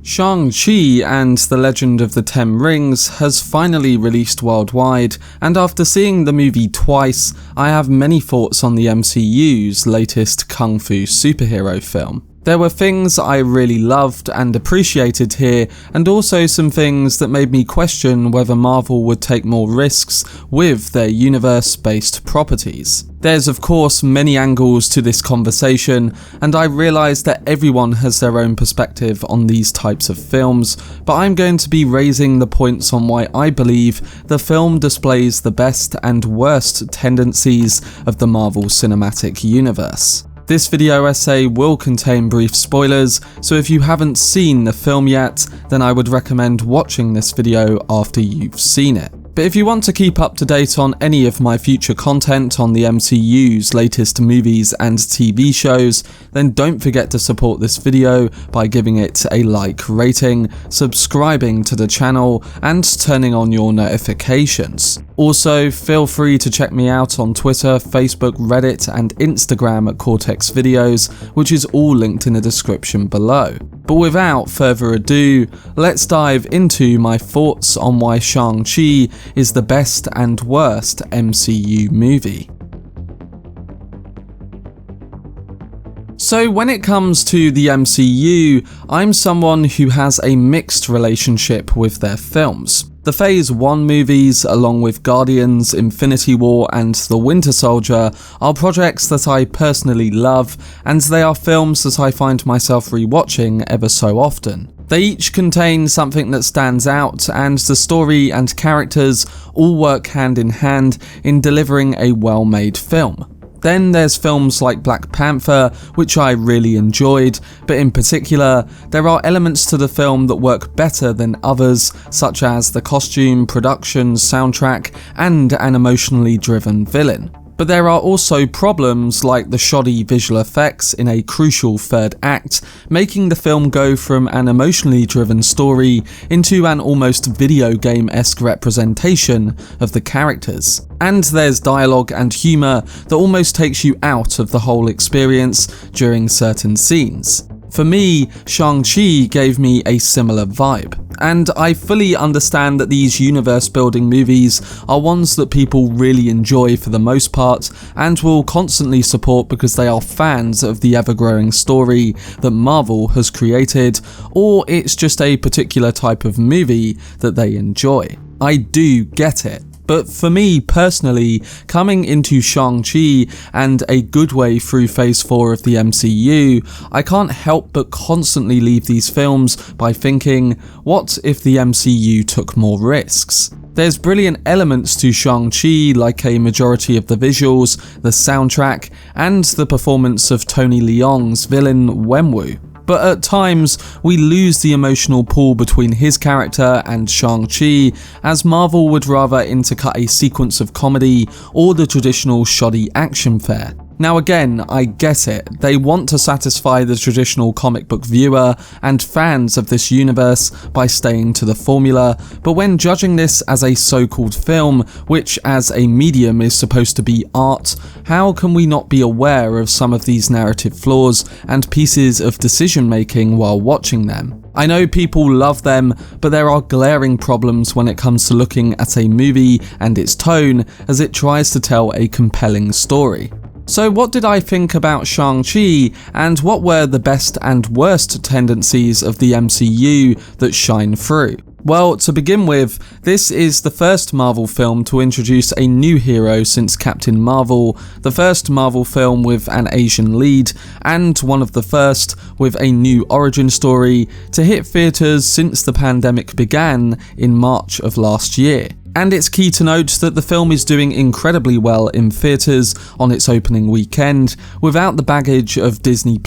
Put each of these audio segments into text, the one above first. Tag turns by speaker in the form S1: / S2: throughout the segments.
S1: Shang-Chi and the Legend of the Ten Rings has finally released worldwide, and after seeing the movie twice, I have many thoughts on the MCU's latest kung fu superhero film. There were things I really loved and appreciated here, and also some things that made me question whether Marvel would take more risks with their universe-based properties. There's of course many angles to this conversation, and I realise that everyone has their own perspective on these types of films, but I'm going to be raising the points on why I believe the film displays the best and worst tendencies of the Marvel Cinematic Universe. This video essay will contain brief spoilers, so if you haven't seen the film yet, then I would recommend watching this video after you've seen it. But if you want to keep up to date on any of my future content on the MCU's latest movies and TV shows, then don't forget to support this video by giving it a like rating, subscribing to the channel, and turning on your notifications. Also, feel free to check me out on Twitter, Facebook, Reddit, and Instagram at Cortex Videos, which is all linked in the description below. But without further ado, let's dive into my thoughts on why Shang-Chi is the best and worst MCU movie. So when it comes to the MCU, I'm someone who has a mixed relationship with their films. The Phase 1 movies, along with Guardians, Infinity War and The Winter Soldier, are projects that I personally love, and they are films that I find myself rewatching ever so often. They each contain something that stands out, and the story and characters all work hand in hand in delivering a well-made film. Then there's films like Black Panther, which I really enjoyed, but in particular, there are elements to the film that work better than others, such as the costume, production, soundtrack, and an emotionally driven villain. But there are also problems like the shoddy visual effects in a crucial third act, making the film go from an emotionally driven story into an almost video game-esque representation of the characters. And there's dialogue and humour that almost takes you out of the whole experience during certain scenes. For me, Shang-Chi gave me a similar vibe, and I fully understand that these universe-building movies are ones that people really enjoy for the most part, and will constantly support because they are fans of the ever-growing story that Marvel has created, or it's just a particular type of movie that they enjoy. I do get it. But for me personally, coming into Shang-Chi and a good way through Phase 4 of the MCU, I can't help but constantly leave these films by thinking, what if the MCU took more risks? There's brilliant elements to Shang-Chi, like a majority of the visuals, the soundtrack, and the performance of Tony Leung's villain Wenwu. But at times, we lose the emotional pull between his character and Shang-Chi, as Marvel would rather intercut a sequence of comedy or the traditional shoddy action fare. Now again, I get it, they want to satisfy the traditional comic book viewer and fans of this universe by staying to the formula, but when judging this as a so-called film, which as a medium is supposed to be art, how can we not be aware of some of these narrative flaws and pieces of decision making while watching them? I know people love them, but there are glaring problems when it comes to looking at a movie and its tone as it tries to tell a compelling story. So what did I think about Shang-Chi, and what were the best and worst tendencies of the MCU that shine through? Well, to begin with, this is the first Marvel film to introduce a new hero since Captain Marvel, the first Marvel film with an Asian lead, and one of the first with a new origin story to hit theatres since the pandemic began in March of last year. And it's key to note that the film is doing incredibly well in theatres on its opening weekend, without the baggage of Disney+,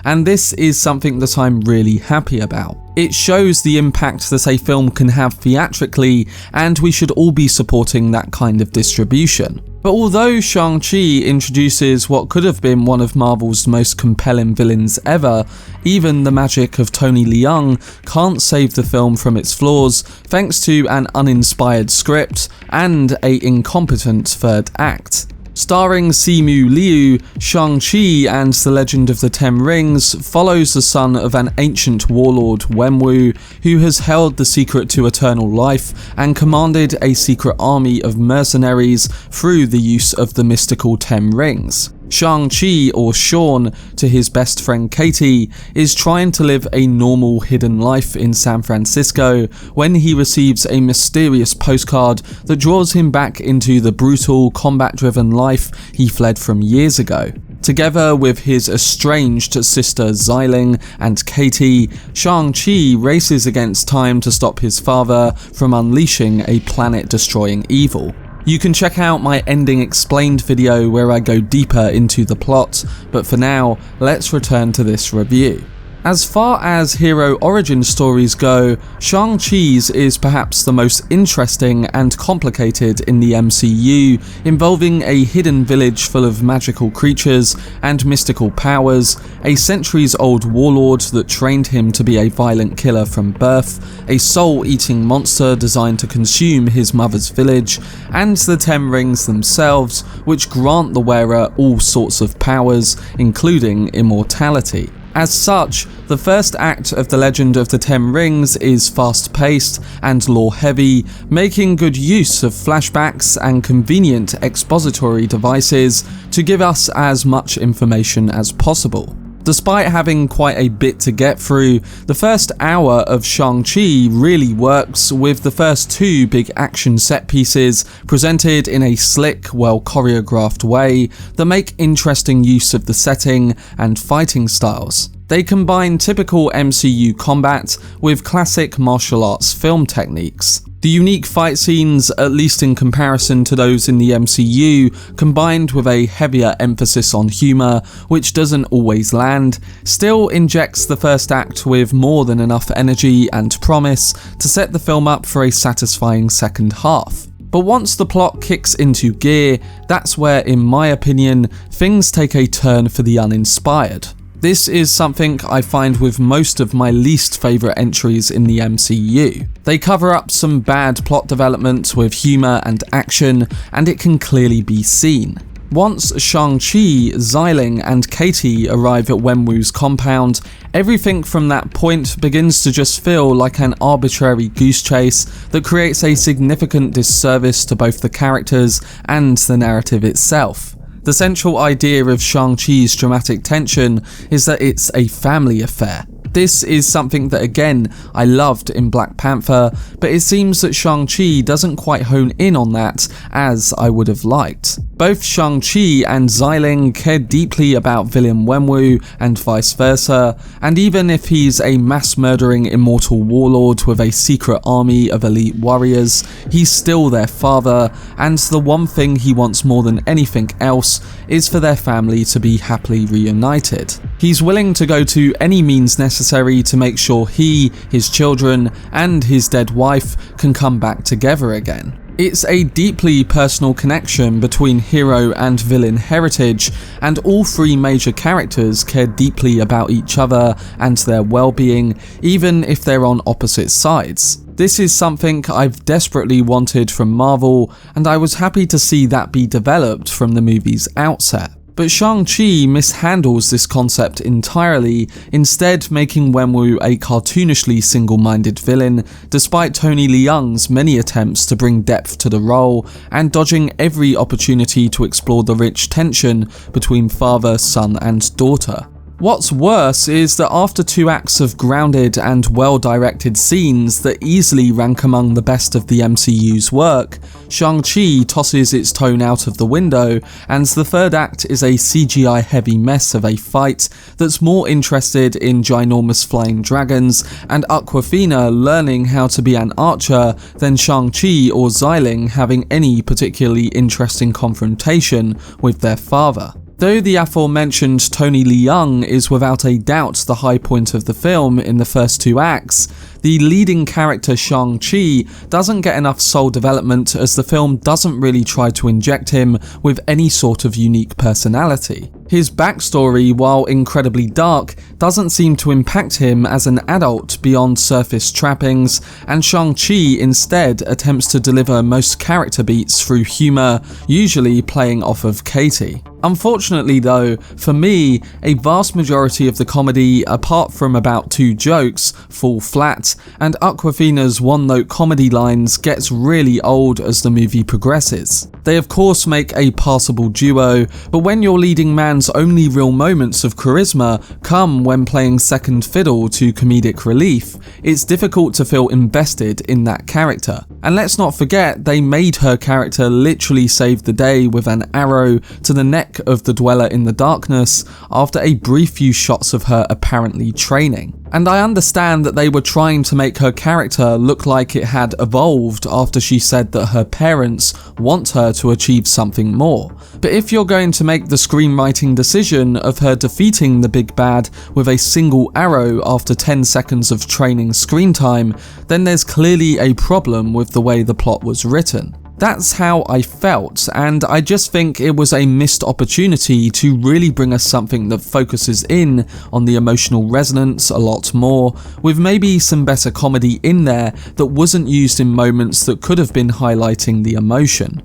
S1: and this is something that I'm really happy about. It shows the impact that a film can have theatrically, and we should all be supporting that kind of distribution. But although Shang-Chi introduces what could have been one of Marvel's most compelling villains ever, even the magic of Tony Leung can't save the film from its flaws thanks to an uninspired script and an incompetent third act. Starring Simu Liu, Shang-Chi and the Legend of the Ten Rings follows the son of an ancient warlord, Wenwu, who has held the secret to eternal life and commanded a secret army of mercenaries through the use of the mystical Ten Rings. Shang-Chi, or Sean, to his best friend Katy, is trying to live a normal hidden life in San Francisco when he receives a mysterious postcard that draws him back into the brutal, combat-driven life he fled from years ago. Together with his estranged sister Xialing and Katy, Shang-Chi races against time to stop his father from unleashing a planet-destroying evil. You can check out my Ending Explained video where I go deeper into the plot, but for now, let's return to this review. As far as hero origin stories go, Shang-Chi's is perhaps the most interesting and complicated in the MCU, involving a hidden village full of magical creatures and mystical powers, a centuries-old warlord that trained him to be a violent killer from birth, a soul-eating monster designed to consume his mother's village, and the Ten Rings themselves, which grant the wearer all sorts of powers, including immortality. As such, the first act of The Legend of the Ten Rings is fast-paced and lore-heavy, making good use of flashbacks and convenient expository devices to give us as much information as possible. Despite having quite a bit to get through, the first hour of Shang-Chi really works, with the first two big action set pieces presented in a slick, well-choreographed way that make interesting use of the setting and fighting styles. They combine typical MCU combat with classic martial arts film techniques. The unique fight scenes, at least in comparison to those in the MCU, combined with a heavier emphasis on humour, which doesn't always land, still injects the first act with more than enough energy and promise to set the film up for a satisfying second half. But once the plot kicks into gear, that's where, in my opinion, things take a turn for the uninspired. This is something I find with most of my least favourite entries in the MCU. They cover up some bad plot development with humour and action, and it can clearly be seen. Once Shang-Chi, Xialing and Katy arrive at Wenwu's compound, everything from that point begins to just feel like an arbitrary goose chase that creates a significant disservice to both the characters and the narrative itself. The central idea of Shang-Chi's dramatic tension is that it's a family affair. This is something that, again, I loved in Black Panther, but it seems that Shang-Chi doesn't quite hone in on that as I would have liked. Both Shang-Chi and Xialing care deeply about villain Wenwu and vice versa, and even if he's a mass-murdering immortal warlord with a secret army of elite warriors, he's still their father, and the one thing he wants more than anything else is for their family to be happily reunited. He's willing to go to any means necessary to make sure he, his children, and his dead wife can come back together again. It's a deeply personal connection between hero and villain heritage, and all three major characters care deeply about each other and their well-being, even if they're on opposite sides. This is something I've desperately wanted from Marvel, and I was happy to see that be developed from the movie's outset. But Shang-Chi mishandles this concept entirely, instead making Wenwu a cartoonishly single-minded villain, despite Tony Leung's many attempts to bring depth to the role, and dodging every opportunity to explore the rich tension between father, son and daughter. What's worse is that after 2 acts of grounded and well-directed scenes that easily rank among the best of the MCU's work, Shang-Chi tosses its tone out of the window, and the third act is a CGI-heavy mess of a fight that's more interested in ginormous flying dragons and Awkwafina learning how to be an archer than Shang-Chi or Xialing having any particularly interesting confrontation with their father. Though the aforementioned Tony Leung is without a doubt the high point of the film in the first 2 acts, the leading character Shang-Chi doesn't get enough soul development, as the film doesn't really try to inject him with any sort of unique personality. His backstory, while incredibly dark, doesn't seem to impact him as an adult beyond surface trappings, and Shang-Chi instead attempts to deliver most character beats through humour, usually playing off of Katy. Unfortunately though, for me, a vast majority of the comedy, apart from about 2 jokes, fall flat, and Awkwafina's one-note comedy lines gets really old as the movie progresses. They of course make a passable duo, but when your leading man's only real moments of charisma come when playing second fiddle to comedic relief, it's difficult to feel invested in that character. And let's not forget, they made her character literally save the day with an arrow to the neck of the Dweller in the Darkness after a brief few shots of her apparently training. And I understand that they were trying to make her character look like it had evolved after she said that her parents want her to achieve something more. But if you're going to make the screenwriting decision of her defeating the big bad with a single arrow after 10 seconds of training screen time, then there's clearly a problem with the way the plot was written. That's how I felt, and I just think it was a missed opportunity to really bring us something that focuses in on the emotional resonance a lot more, with maybe some better comedy in there that wasn't used in moments that could have been highlighting the emotion.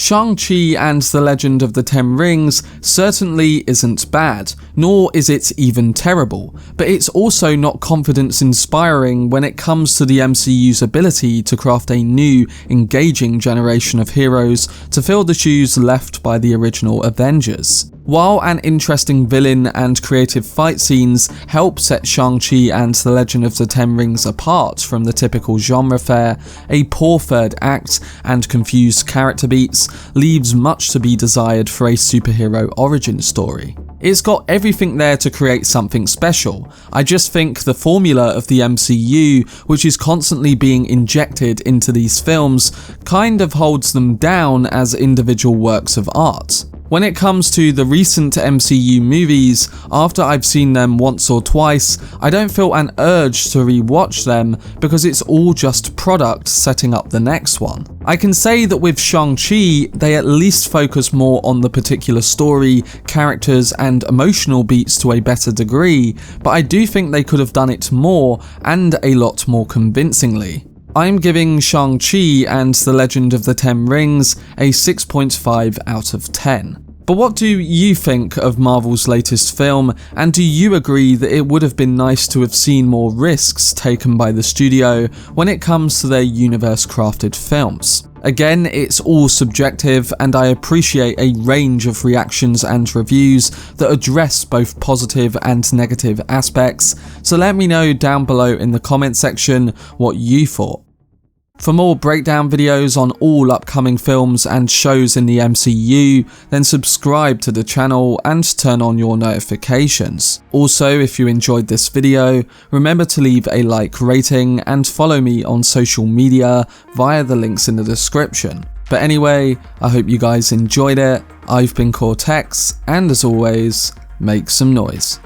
S1: Shang-Chi and the Legend of the Ten Rings certainly isn't bad, nor is it even terrible, but it's also not confidence-inspiring when it comes to the MCU's ability to craft a new, engaging generation of heroes to fill the shoes left by the original Avengers. While an interesting villain and creative fight scenes help set Shang-Chi and the Legend of the Ten Rings apart from the typical genre fare, a poor third act and confused character beats leaves much to be desired for a superhero origin story. It's got everything there to create something special. I just think the formula of the MCU, which is constantly being injected into these films, kind of holds them down as individual works of art. When it comes to the recent MCU movies, after I've seen them once or twice, I don't feel an urge to rewatch them because it's all just product setting up the next one. I can say that with Shang-Chi, they at least focus more on the particular story, characters and emotional beats to a better degree, but I do think they could have done it more and a lot more convincingly. I'm giving Shang-Chi and the Legend of the Ten Rings a 6.5 out of 10. But what do you think of Marvel's latest film, and do you agree that it would have been nice to have seen more risks taken by the studio when it comes to their universe-crafted films? Again, it's all subjective, and I appreciate a range of reactions and reviews that address both positive and negative aspects, so let me know down below in the comment section what you thought. For more breakdown videos on all upcoming films and shows in the MCU, then subscribe to the channel and turn on your notifications. Also, if you enjoyed this video, remember to leave a like rating and follow me on social media via the links in the description. But anyway, I hope you guys enjoyed it. I've been Cortex, and as always, make some noise.